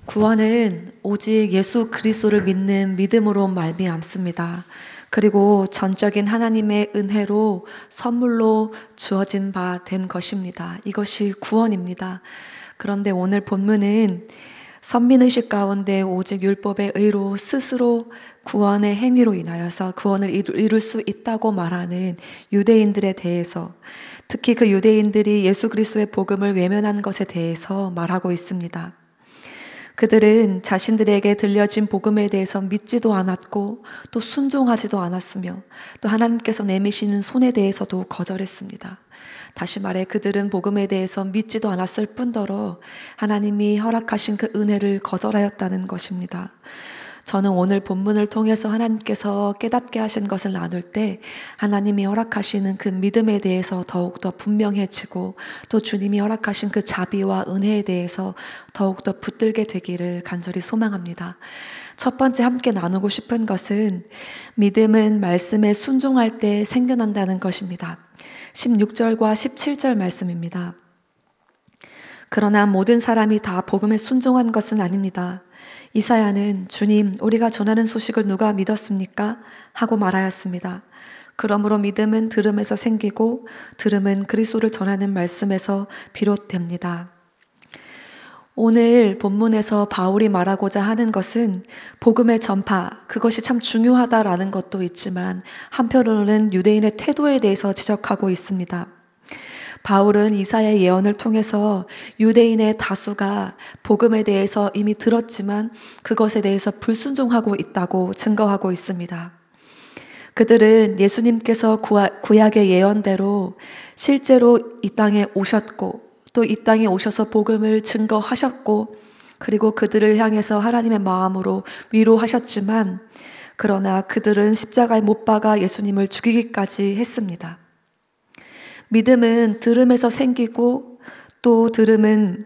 구원은 오직 예수 그리스도를 믿는 믿음으로 말미암습니다. 그리고 전적인 하나님의 은혜로 선물로 주어진 바 된 것입니다. 이것이 구원입니다. 그런데 오늘 본문은 선민의식 가운데 오직 율법의 의로 스스로 구원의 행위로 인하여서 구원을 이룰 수 있다고 말하는 유대인들에 대해서, 특히 그 유대인들이 예수 그리스도의 복음을 외면한 것에 대해서 말하고 있습니다. 그들은 자신들에게 들려진 복음에 대해서 믿지도 않았고 또 순종하지도 않았으며 또 하나님께서 내미시는 손에 대해서도 거절했습니다. 다시 말해 그들은 복음에 대해서 믿지도 않았을 뿐더러 하나님이 허락하신 그 은혜를 거절하였다는 것입니다. 저는 오늘 본문을 통해서 하나님께서 깨닫게 하신 것을 나눌 때 하나님이 허락하시는 그 믿음에 대해서 더욱더 분명해지고 또 주님이 허락하신 그 자비와 은혜에 대해서 더욱더 붙들게 되기를 간절히 소망합니다. 첫 번째 함께 나누고 싶은 것은 믿음은 말씀에 순종할 때 생겨난다는 것입니다. 16절과 17절 말씀입니다. 그러나 모든 사람이 다 복음에 순종한 것은 아닙니다. 이사야는 주님, 우리가 전하는 소식을 누가 믿었습니까? 하고 말하였습니다. 그러므로 믿음은 들음에서 생기고 들음은 그리스도를 전하는 말씀에서 비롯됩니다. 오늘 본문에서 바울이 말하고자 하는 것은 복음의 전파, 그것이 참 중요하다라는 것도 있지만 한편으로는 유대인의 태도에 대해서 지적하고 있습니다. 바울은 이사야의 예언을 통해서 유대인의 다수가 복음에 대해서 이미 들었지만 그것에 대해서 불순종하고 있다고 증거하고 있습니다. 그들은 예수님께서 구약의 예언대로 실제로 이 땅에 오셨고 또 이 땅에 오셔서 복음을 증거하셨고 그리고 그들을 향해서 하나님의 마음으로 위로하셨지만 그러나 그들은 십자가에 못 박아 예수님을 죽이기까지 했습니다. 믿음은 들음에서 생기고 또 들음은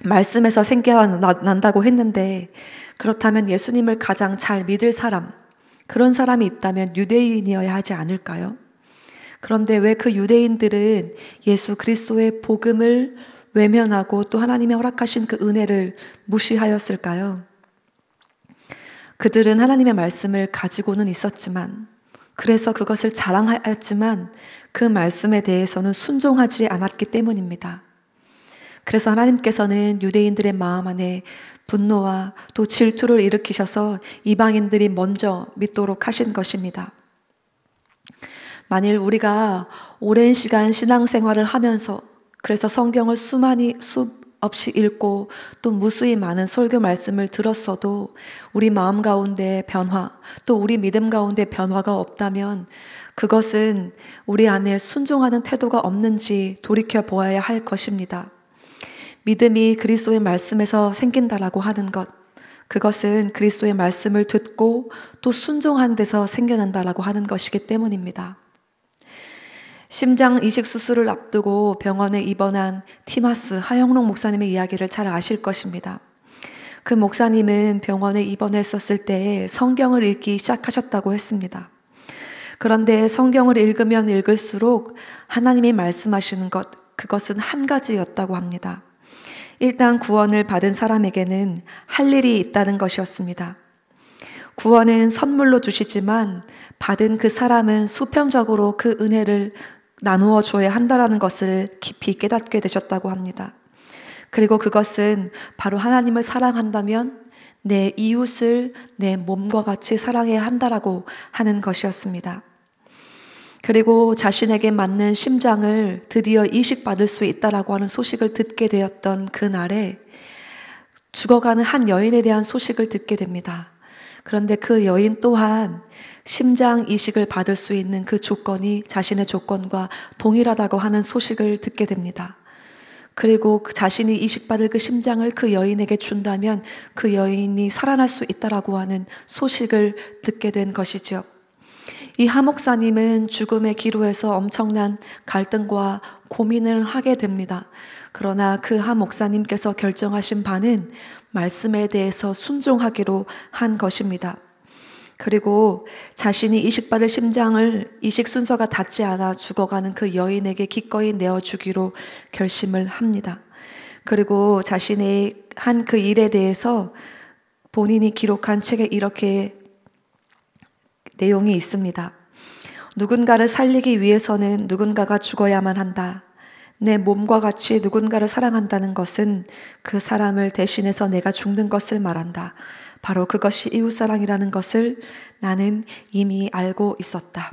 말씀에서 생겨난다고 했는데 그렇다면 예수님을 가장 잘 믿을 사람, 그런 사람이 있다면 유대인이어야 하지 않을까요? 그런데 왜 그 유대인들은 예수 그리스도의 복음을 외면하고 또 하나님의 허락하신 그 은혜를 무시하였을까요? 그들은 하나님의 말씀을 가지고는 있었지만 그래서 그것을 자랑하였지만 그 말씀에 대해서는 순종하지 않았기 때문입니다. 그래서 하나님께서는 유대인들의 마음 안에 분노와 또 질투를 일으키셔서 이방인들이 먼저 믿도록 하신 것입니다. 만일 우리가 오랜 시간 신앙생활을 하면서 그래서 성경을 수없이 읽고 또 무수히 많은 설교 말씀을 들었어도 우리 마음 가운데 변화, 또 우리 믿음 가운데 변화가 없다면 그것은 우리 안에 순종하는 태도가 없는지 돌이켜 보아야 할 것입니다. 믿음이 그리스도의 말씀에서 생긴다라고 하는 것, 그것은 그리스도의 말씀을 듣고 또 순종한 데서 생겨난다라고 하는 것이기 때문입니다. 심장 이식 수술을 앞두고 병원에 입원한 티마스 하영록 목사님의 이야기를 잘 아실 것입니다. 그 목사님은 병원에 입원했었을 때 성경을 읽기 시작하셨다고 했습니다. 그런데 성경을 읽으면 읽을수록 하나님이 말씀하시는 것, 그것은 한 가지였다고 합니다. 일단 구원을 받은 사람에게는 할 일이 있다는 것이었습니다. 구원은 선물로 주시지만 받은 그 사람은 수평적으로 그 은혜를 나누어 줘야 한다는 것을 깊이 깨닫게 되셨다고 합니다. 그리고 그것은 바로 하나님을 사랑한다면 내 이웃을 내 몸과 같이 사랑해야 한다라고 하는 것이었습니다. 그리고 자신에게 맞는 심장을 드디어 이식받을 수 있다라고 하는 소식을 듣게 되었던 그날에 죽어가는 한 여인에 대한 소식을 듣게 됩니다. 그런데 그 여인 또한 심장 이식을 받을 수 있는 그 조건이 자신의 조건과 동일하다고 하는 소식을 듣게 됩니다. 그리고 자신이 이식받을 그 심장을 그 여인에게 준다면 그 여인이 살아날 수 있다라고 하는 소식을 듣게 된 것이죠. 이 하 목사님은 죽음의 기로에서 엄청난 갈등과 고민을 하게 됩니다. 그러나 그 하 목사님께서 결정하신 바는 말씀에 대해서 순종하기로 한 것입니다. 그리고 자신이 이식받을 심장을 이식 순서가 닿지 않아 죽어가는 그 여인에게 기꺼이 내어주기로 결심을 합니다. 그리고 자신의 한 그 일에 대해서 본인이 기록한 책에 이렇게 내용이 있습니다. 누군가를 살리기 위해서는 누군가가 죽어야만 한다. 내 몸과 같이 누군가를 사랑한다는 것은 그 사람을 대신해서 내가 죽는 것을 말한다. 바로 그것이 이웃사랑이라는 것을 나는 이미 알고 있었다.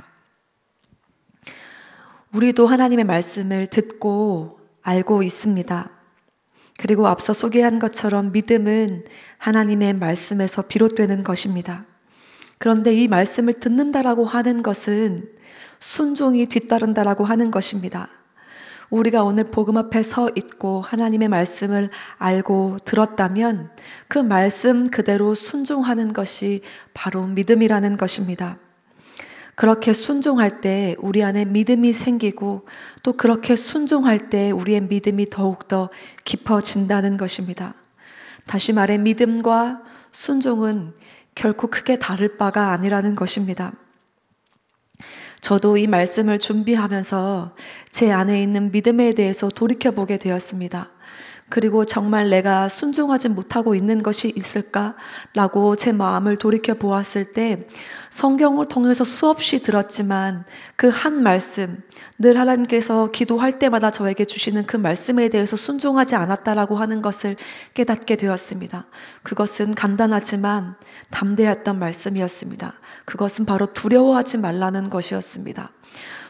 우리도 하나님의 말씀을 듣고 알고 있습니다. 그리고 앞서 소개한 것처럼 믿음은 하나님의 말씀에서 비롯되는 것입니다. 그런데 이 말씀을 듣는다라고 하는 것은 순종이 뒤따른다라고 하는 것입니다. 우리가 오늘 복음 앞에 서 있고 하나님의 말씀을 알고 들었다면 그 말씀 그대로 순종하는 것이 바로 믿음이라는 것입니다. 그렇게 순종할 때 우리 안에 믿음이 생기고 또 그렇게 순종할 때 우리의 믿음이 더욱더 깊어진다는 것입니다. 다시 말해 믿음과 순종은 결코 크게 다를 바가 아니라는 것입니다. 저도 이 말씀을 준비하면서 제 안에 있는 믿음에 대해서 돌이켜보게 되었습니다. 그리고 정말 내가 순종하지 못하고 있는 것이 있을까라고 제 마음을 돌이켜 보았을 때 성경을 통해서 수없이 들었지만 그 한 말씀, 늘 하나님께서 기도할 때마다 저에게 주시는 그 말씀에 대해서 순종하지 않았다라고 하는 것을 깨닫게 되었습니다. 그것은 간단하지만 담대했던 말씀이었습니다. 그것은 바로 두려워하지 말라는 것이었습니다.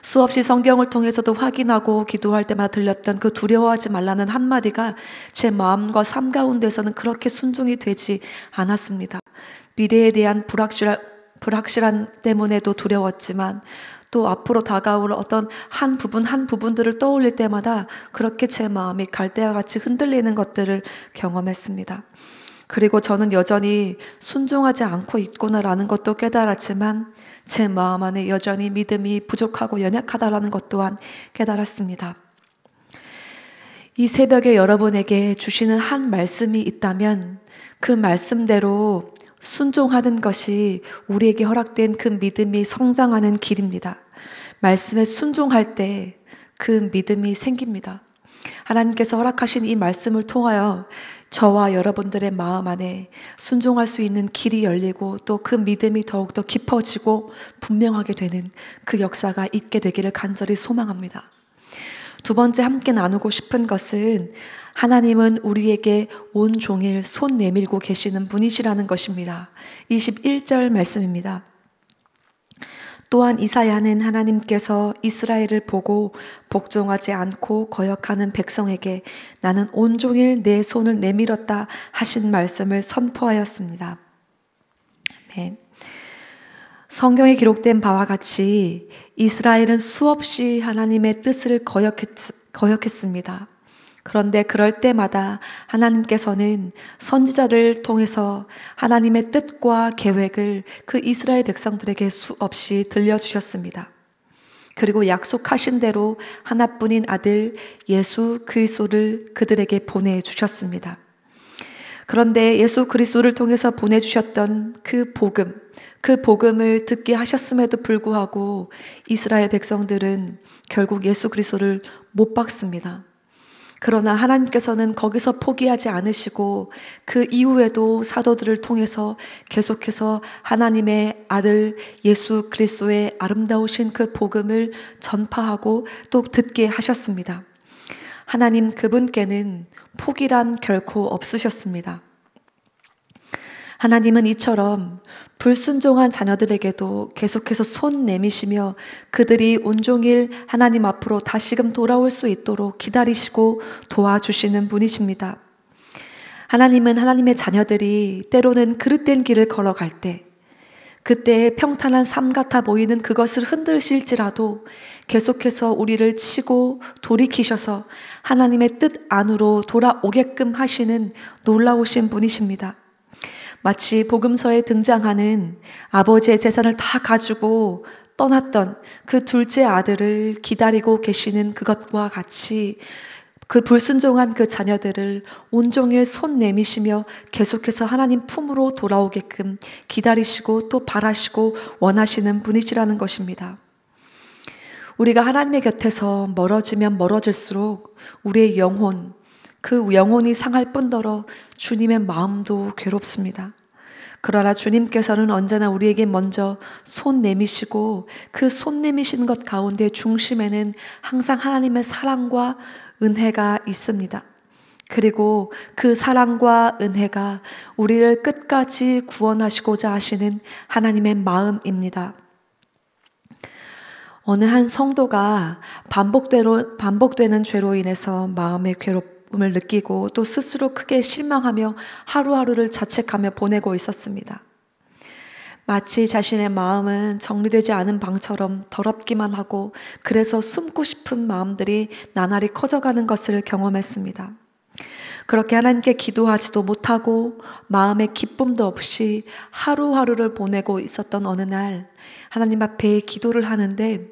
수없이 성경을 통해서도 확인하고 기도할 때마다 들렸던 그 두려워하지 말라는 한마디가 제 마음과 삶 가운데서는 그렇게 순종이 되지 않았습니다. 미래에 대한 불확실한 때문에도 두려웠지만 또 앞으로 다가올 어떤 한 부분들을 떠올릴 때마다 그렇게 제 마음이 갈대와 같이 흔들리는 것들을 경험했습니다. 그리고 저는 여전히 순종하지 않고 있구나라는 것도 깨달았지만 제 마음 안에 여전히 믿음이 부족하고 연약하다라는 것 또한 깨달았습니다. 이 새벽에 여러분에게 주시는 한 말씀이 있다면 그 말씀대로 순종하는 것이 우리에게 허락된 그 믿음이 성장하는 길입니다. 말씀에 순종할 때 그 믿음이 생깁니다. 하나님께서 허락하신 이 말씀을 통하여 저와 여러분들의 마음 안에 순종할 수 있는 길이 열리고 또 그 믿음이 더욱더 깊어지고 분명하게 되는 그 역사가 있게 되기를 간절히 소망합니다. 두 번째 함께 나누고 싶은 것은 하나님은 우리에게 온종일 손 내밀고 계시는 분이시라는 것입니다. 21절 말씀입니다. 또한 이사야는 하나님께서 이스라엘을 보고 복종하지 않고 거역하는 백성에게 나는 온종일 내 손을 내밀었다 하신 말씀을 선포하였습니다. 아멘. 성경에 기록된 바와 같이 이스라엘은 수없이 하나님의 뜻을 거역했습니다. 그런데 그럴 때마다 하나님께서는 선지자를 통해서 하나님의 뜻과 계획을 그 이스라엘 백성들에게 수없이 들려주셨습니다. 그리고 약속하신 대로 하나뿐인 아들 예수 그리스도를 그들에게 보내주셨습니다. 그런데 예수 그리스도를 통해서 보내주셨던 그 복음을 듣게 하셨음에도 불구하고 이스라엘 백성들은 결국 예수 그리스도를 못 박습니다. 그러나 하나님께서는 거기서 포기하지 않으시고 그 이후에도 사도들을 통해서 계속해서 하나님의 아들 예수 그리스도의 아름다우신 그 복음을 전파하고 또 듣게 하셨습니다. 하나님 그분께는 포기란 결코 없으셨습니다. 하나님은 이처럼 불순종한 자녀들에게도 계속해서 손 내미시며 그들이 온종일 하나님 앞으로 다시금 돌아올 수 있도록 기다리시고 도와주시는 분이십니다. 하나님은 하나님의 자녀들이 때로는 그릇된 길을 걸어갈 때 그때 평탄한 삶 같아 보이는 그것을 흔들실지라도 계속해서 우리를 치고 돌이키셔서 하나님의 뜻 안으로 돌아오게끔 하시는 놀라우신 분이십니다. 마치 복음서에 등장하는 아버지의 재산을 다 가지고 떠났던 그 둘째 아들을 기다리고 계시는 그것과 같이 그 불순종한 그 자녀들을 온종일 손 내미시며 계속해서 하나님 품으로 돌아오게끔 기다리시고 또 바라시고 원하시는 분이시라는 것입니다. 우리가 하나님의 곁에서 멀어지면 멀어질수록 우리의 영혼, 그 영혼이 상할 뿐더러 주님의 마음도 괴롭습니다. 그러나 주님께서는 언제나 우리에게 먼저 손 내미시고 그 손 내미신 것 가운데 중심에는 항상 하나님의 사랑과 은혜가 있습니다. 그리고 그 사랑과 은혜가 우리를 끝까지 구원하시고자 하시는 하나님의 마음입니다. 어느 한 성도가 반복되는 죄로 인해서 마음의 괴롭음을 느끼고 또 스스로 크게 실망하며 하루하루를 자책하며 보내고 있었습니다. 마치 자신의 마음은 정리되지 않은 방처럼 더럽기만 하고 그래서 숨고 싶은 마음들이 나날이 커져가는 것을 경험했습니다. 그렇게 하나님께 기도하지도 못하고 마음의 기쁨도 없이 하루하루를 보내고 있었던 어느 날 하나님 앞에 기도를 하는데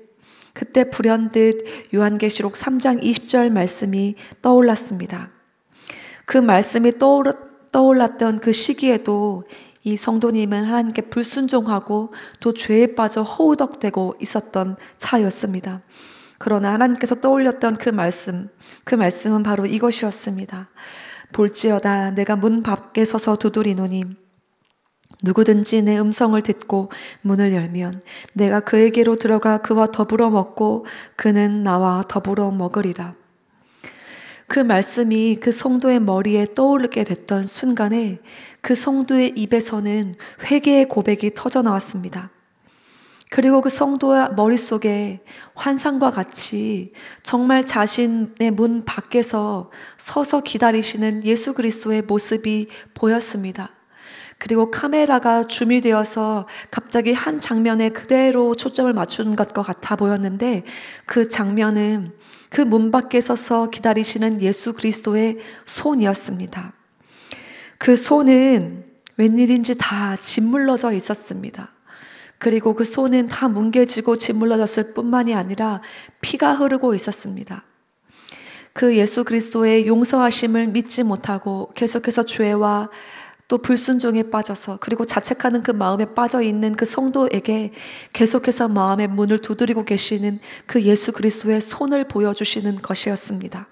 그때 불현듯 요한계시록 3장 20절 말씀이 떠올랐습니다. 그 말씀이 떠올랐던 그 시기에도 이 성도님은 하나님께 불순종하고 또 죄에 빠져 허우덕대고 있었던 차였습니다. 그러나 하나님께서 떠올렸던 그 말씀은 바로 이것이었습니다. 볼지어다 내가 문 밖에 서서 두드리노니 누구든지 내 음성을 듣고 문을 열면 내가 그에게로 들어가 그와 더불어 먹고 그는 나와 더불어 먹으리라. 그 말씀이 그 성도의 머리에 떠오르게 됐던 순간에 그 성도의 입에서는 회개의 고백이 터져 나왔습니다. 그리고 그 성도의 머릿속에 환상과 같이 정말 자신의 문 밖에서 서서 기다리시는 예수 그리스도의 모습이 보였습니다. 그리고 카메라가 줌이 되어서 갑자기 한 장면에 그대로 초점을 맞춘 것과 같아 보였는데 그 장면은 그 문 밖에 서서 기다리시는 예수 그리스도의 손이었습니다. 그 손은 웬일인지 다 짓물러져 있었습니다. 그리고 그 손은 다 뭉개지고 짓물러졌을 뿐만이 아니라 피가 흐르고 있었습니다. 그 예수 그리스도의 용서하심을 믿지 못하고 계속해서 죄와 또 불순종에 빠져서 그리고 자책하는 그 마음에 빠져 있는 그 성도에게 계속해서 마음의 문을 두드리고 계시는 그 예수 그리스도의 손을 보여주시는 것이었습니다.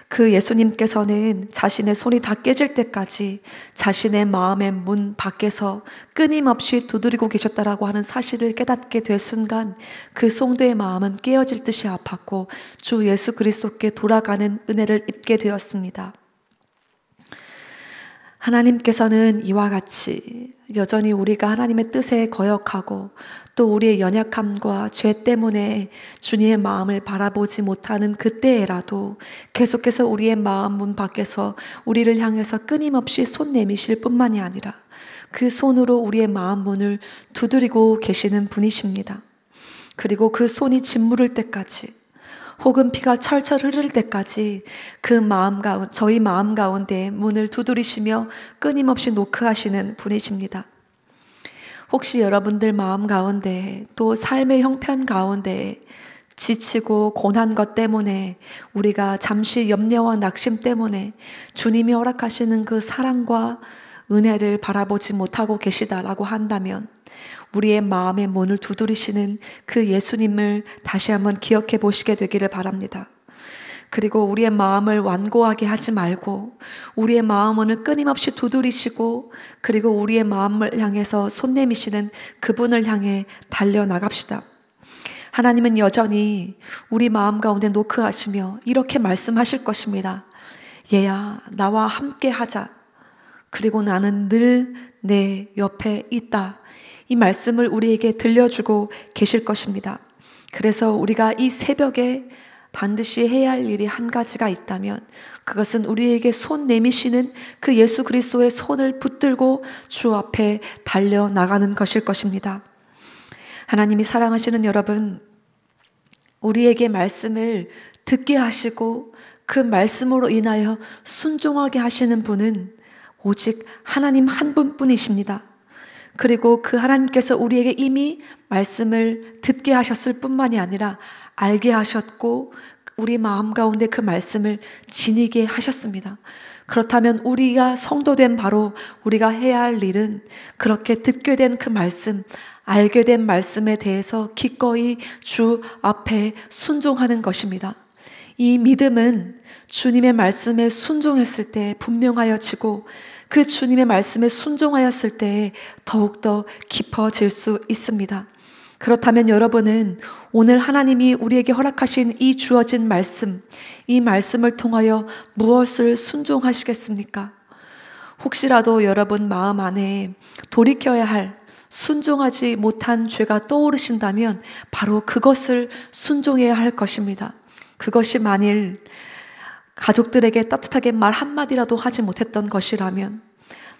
그 예수님께서는 자신의 손이 다 깨질 때까지 자신의 마음의 문 밖에서 끊임없이 두드리고 계셨다라고 하는 사실을 깨닫게 될 순간 그 성도의 마음은 깨어질 듯이 아팠고 주 예수 그리스도께 돌아가는 은혜를 입게 되었습니다. 하나님께서는 이와 같이 여전히 우리가 하나님의 뜻에 거역하고 또 우리의 연약함과 죄 때문에 주님의 마음을 바라보지 못하는 그때에라도 계속해서 우리의 마음 문 밖에서 우리를 향해서 끊임없이 손 내미실 뿐만이 아니라 그 손으로 우리의 마음 문을 두드리고 계시는 분이십니다. 그리고 그 손이 짓무를 때까지 혹은 피가 철철 흐를 때까지 저희 마음 가운데 문을 두드리시며 끊임없이 노크하시는 분이십니다. 혹시 여러분들 마음 가운데 또 삶의 형편 가운데 지치고 고난 것 때문에 우리가 잠시 염려와 낙심 때문에 주님이 허락하시는 그 사랑과 은혜를 바라보지 못하고 계시다라고 한다면 우리의 마음의 문을 두드리시는 그 예수님을 다시 한번 기억해 보시게 되기를 바랍니다. 그리고 우리의 마음을 완고하게 하지 말고 우리의 마음을 끊임없이 두드리시고 그리고 우리의 마음을 향해서 손 내미시는 그분을 향해 달려나갑시다. 하나님은 여전히 우리 마음 가운데 노크하시며 이렇게 말씀하실 것입니다. 얘야, 나와 함께 하자. 그리고 나는 늘 내 옆에 있다. 이 말씀을 우리에게 들려주고 계실 것입니다. 그래서 우리가 이 새벽에 반드시 해야 할 일이 한 가지가 있다면 그것은 우리에게 손 내미시는 그 예수 그리스도의 손을 붙들고 주 앞에 달려나가는 것일 것입니다. 하나님이 사랑하시는 여러분, 우리에게 말씀을 듣게 하시고 그 말씀으로 인하여 순종하게 하시는 분은 오직 하나님 한 분뿐이십니다. 그리고 그 하나님께서 우리에게 이미 말씀을 듣게 하셨을 뿐만이 아니라 알게 하셨고 우리 마음 가운데 그 말씀을 지니게 하셨습니다. 그렇다면 우리가 성도된 바로 우리가 해야 할 일은 그렇게 듣게 된 그 말씀, 알게 된 말씀에 대해서 기꺼이 주 앞에 순종하는 것입니다. 이 믿음은 주님의 말씀에 순종했을 때 분명하여지고 그 주님의 말씀에 순종하였을 때 더욱더 깊어질 수 있습니다. 그렇다면 여러분은 오늘 하나님이 우리에게 허락하신 이 주어진 말씀, 이 말씀을 통하여 무엇을 순종하시겠습니까? 혹시라도 여러분 마음 안에 돌이켜야 할 순종하지 못한 죄가 떠오르신다면 바로 그것을 순종해야 할 것입니다. 그것이 만일 가족들에게 따뜻하게 말 한마디라도 하지 못했던 것이라면,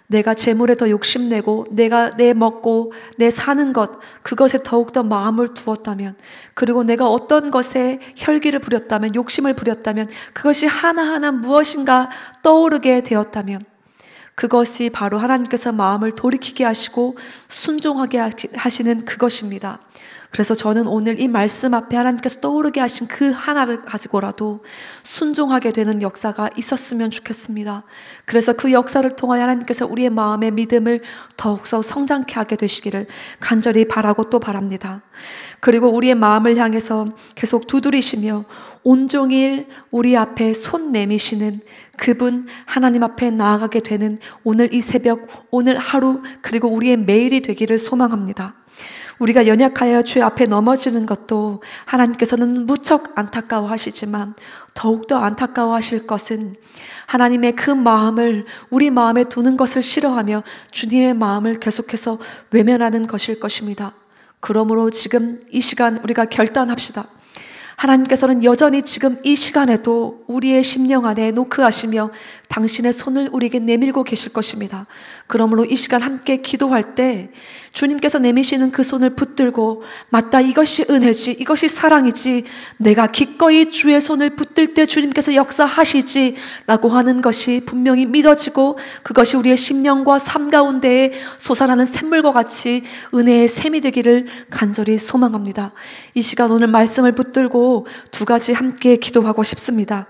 내가 재물에 더 욕심내고 내가 내 먹고 내 사는 것, 그것에 더욱더 마음을 두었다면, 그리고 내가 어떤 것에 혈기를 부렸다면, 욕심을 부렸다면, 그것이 하나하나 무엇인가 떠오르게 되었다면, 그것이 바로 하나님께서 마음을 돌이키게 하시고 순종하게 하시는 그것입니다. 그래서 저는 오늘 이 말씀 앞에 하나님께서 떠오르게 하신 그 하나를 가지고라도 순종하게 되는 역사가 있었으면 좋겠습니다. 그래서 그 역사를 통하여 하나님께서 우리의 마음의 믿음을 더욱더 성장케 하게 되시기를 간절히 바라고 또 바랍니다. 그리고 우리의 마음을 향해서 계속 두드리시며 온종일 우리 앞에 손 내미시는 그분 하나님 앞에 나아가게 되는 오늘 이 새벽, 오늘 하루, 그리고 우리의 매일이 되기를 소망합니다. 우리가 연약하여 죄 앞에 넘어지는 것도 하나님께서는 무척 안타까워하시지만 더욱더 안타까워하실 것은 하나님의 그 마음을 우리 마음에 두는 것을 싫어하며 주님의 마음을 계속해서 외면하는 것일 것입니다. 그러므로 지금 이 시간 우리가 결단합시다. 하나님께서는 여전히 지금 이 시간에도 우리의 심령 안에 노크하시며 당신의 손을 우리에게 내밀고 계실 것입니다. 그러므로 이 시간 함께 기도할 때 주님께서 내미시는 그 손을 붙들고, 맞다, 이것이 은혜지, 이것이 사랑이지, 내가 기꺼이 주의 손을 붙들 때 주님께서 역사하시지 라고 하는 것이 분명히 믿어지고, 그것이 우리의 심령과 삶 가운데에 솟아나는 샘물과 같이 은혜의 샘이 되기를 간절히 소망합니다. 이 시간 오늘 말씀을 붙들고 두 가지 함께 기도하고 싶습니다.